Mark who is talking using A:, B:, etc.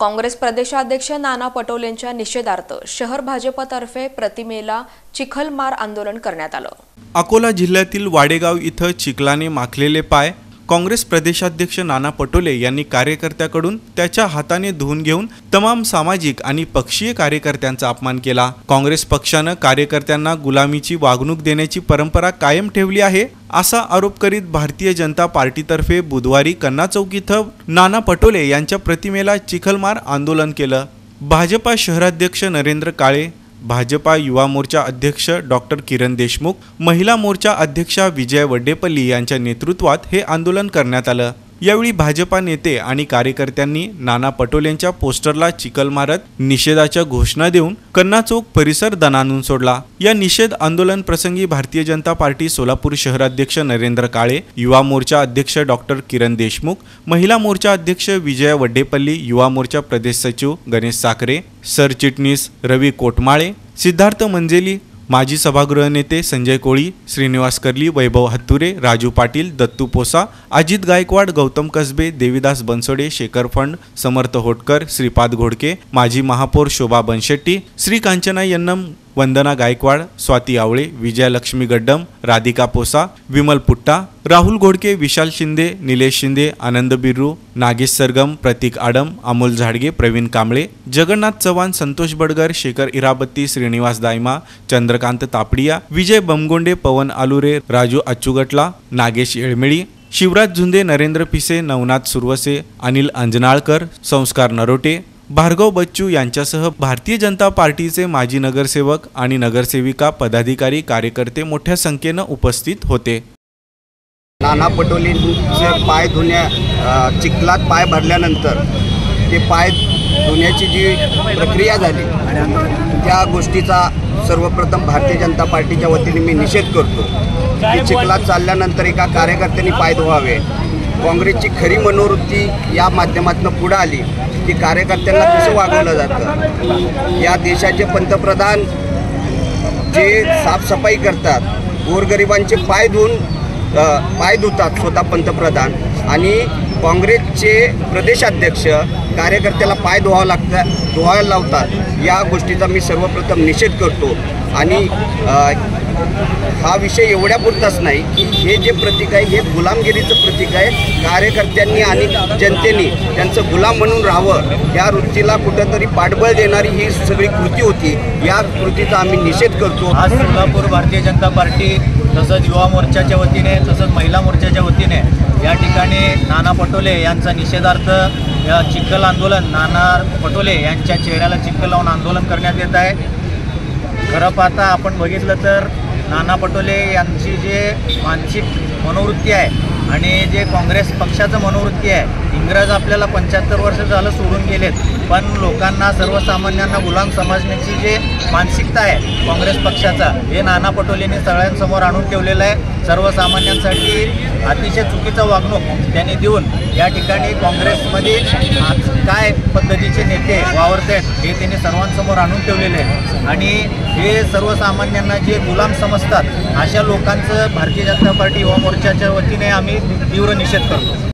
A: काँग्रेस प्रदेशाध्यक्ष नाना पटोलेंच्या निषेधार्थ शहर भाजपतर्फे प्रतिमेला चिखलमार आंदोलन करण्यात आलं।
B: अकोला जिल्ह्यातील वाडेगाव इथं चिखलाने माखलेले पाय काँग्रेस प्रदेशाध्यक्ष नाना पटोले यांनी कार्यकर्त्याकडून त्याच्या हाताने धुवून घेऊन तमाम सामाजिक आणि पक्षीय कार्यकर्त्यांचा अपमान केला। काँग्रेस पक्षाने कार्यकर्त्यांना गुलामीची वागणूक देण्याची परंपरा कायम ठेवली आहे असा आरोप करीत भारतीय जनता पार्टीतर्फे बुधवारी कन्ना चौक इथं नाना पटोले यांच्या प्रतिमेला चिखलमार आंदोलन केलं। भाजपा शहराध्यक्ष नरेंद्र काळे, भाजपा युवा मोर्चा अध्यक्ष डॉक्टर किरण देशमुख, महिला मोर्चा अध्यक्षा विजय वड्डेपल्ली यांच्या नेतृत्वात हे आंदोलन करण्यात आलं। यावेळी भाजपा नेते आणि कार्यकर्त्यांनी नाना पटोलेंच्या पोस्टरला चिखल मारत निषेधाच्या घोषणा देऊन कन्ना चौक परिसर दणाणून सोडला। या निषेध आंदोलन प्रसंगी भारतीय जनता पार्टी सोलापूर शहराध्यक्ष नरेंद्र काळे, युवा मोर्चा अध्यक्ष डॉक्टर किरण देशमुख, महिला मोर्चा अध्यक्ष विजय वड्डेपल्ली, युवा मोर्चा प्रदेश सचिव गणेश साखरे, सरचिटणीस रवी कोटमाळे, सिद्धार्थ मंजेली, माजी सभागृह नेते संजय कोळी, श्रीनिवास कर्ली, वैभव हत्तुरे, राजू पाटील, दत्तू पोसा, अजित गायकवाड, गौतम कसबे, देवीदास बनसोडे, शेखर फंड, समर्थ होटकर, श्रीपाद घोडके, माजी महापौर शोभा बनशेट्टी, श्री कांचना यन्नम, वंदना गायकवाड, स्वाती आवळे, विजयलक्ष्मी गड्डम, राधिका पोसा, विमल पुट्टा, राहुल घोडके, विशाल शिंदे, निलेश शिंदे, आनंद बिर्रू, नागेश सरगम, प्रतीक आडम, अमोल झाडगे, प्रवीण कांबळे, जगन्नाथ चव्हाण, संतोष बडगर, शेखर इराबत्ती, श्रीनिवास दायमा, चंद्रकांत तापडिया, विजय बमगोंडे, पवन आलुरे, राजू अच्चुगटला, नागेश येळमेळी, शिवराज झुंदे, नरेंद्र पिसे, नवनाथ सुरवसे, अनिल अंजनाळकर, संस्कार नरोटे, भार्गव बच्चू यांच्यासह भारतीय जनता पार्टीचे माजी नगरसेवक आणि नगरसेविका, पदाधिकारी, कार्यकर्ते मोठ्या संख्येने उपस्थित होते।
C: नाना पटोलेंचे पाय धुण्या चिखलात पाय भरल्यानंतर ते पाय धुण्याची जी प्रक्रिया झाली त्या गोष्टीचा सर्वप्रथम भारतीय जनता पार्टीच्या वतीने मी निषेध करतो की चिखलात चालल्यानंतर एका कार्यकर्त्यांनी पाय धुवावे। काँग्रेसची खरी मनोवृत्ती या माध्यमातून पुढे आली की कार्यकर्त्यांना कसं वागवलं जातं। या देशाचे पंतप्रधान जे साफसफाई करतात, गोरगरिबांचे पाय धुतात स्वतः पंतप्रधान, आणि काँग्रेसचे प्रदेशाध्यक्ष कार्यकर्त्याला पाय धुवायला लावतात। या गोष्टीचा मी सर्वप्रथम निषेध करतो। आणि हा विषय एवढ्यापुरताच नाही की हे जे प्रतीक आहे हे गुलामगिरीचं प्रतीक आहे। कार्यकर्त्यांनी आणि जनतेने त्यांचं गुलाम म्हणून राहावं या वृत्तीला कुठंतरी पाठबळ देणारी ही सगळी कृती होती। या कृतीचा आम्ही निषेध करतो।
D: आज सोलापूर भारतीय जनता पार्टी तसंच युवा मोर्चाच्या वतीने तसंच महिला मोर्चाच्या वतीने या ठिकाणी नाना पटोले यांचा निषेधार्थ चिखल आंदोलन, नाना पटोले यांच्या चेहऱ्याला चिखल लावून आंदोलन करण्यात येत आहे। खरं पाहता आपण बघितलं तर नाना पटोले यांची जे मानसिक मनोवृत्ती आहे आणि जे काँग्रेस पक्षाचं मनोवृत्ती आहे, इंग्रज आपल्याला 75 वर्ष झालं सोडून गेलेत, पण लोकांना सर्वसामान्यांना गुलाम समजण्याची जे मानसिकता आहे काँग्रेस पक्षाचा, हे नाना पटोलेंनी सगळ्यांसमोर आणून ठेवलेलं आहे। सर्वसामान्यांसाठी अतिशय चुकीचं वागणूक त्यांनी देऊन या ठिकाणी काँग्रेसमध्ये आज काय पद्धतीचे नेते वावरत आहेत हे त्यांनी सर्वांसमोर आणून ठेवलेले आहे। आणि हे सर्वसामान्यांना जे गुलाम समजतात अशा लोकांचं भारतीय जनता पार्टी युवा मोर्चाच्या वतीने आम्ही तीव्र निषेध करतो।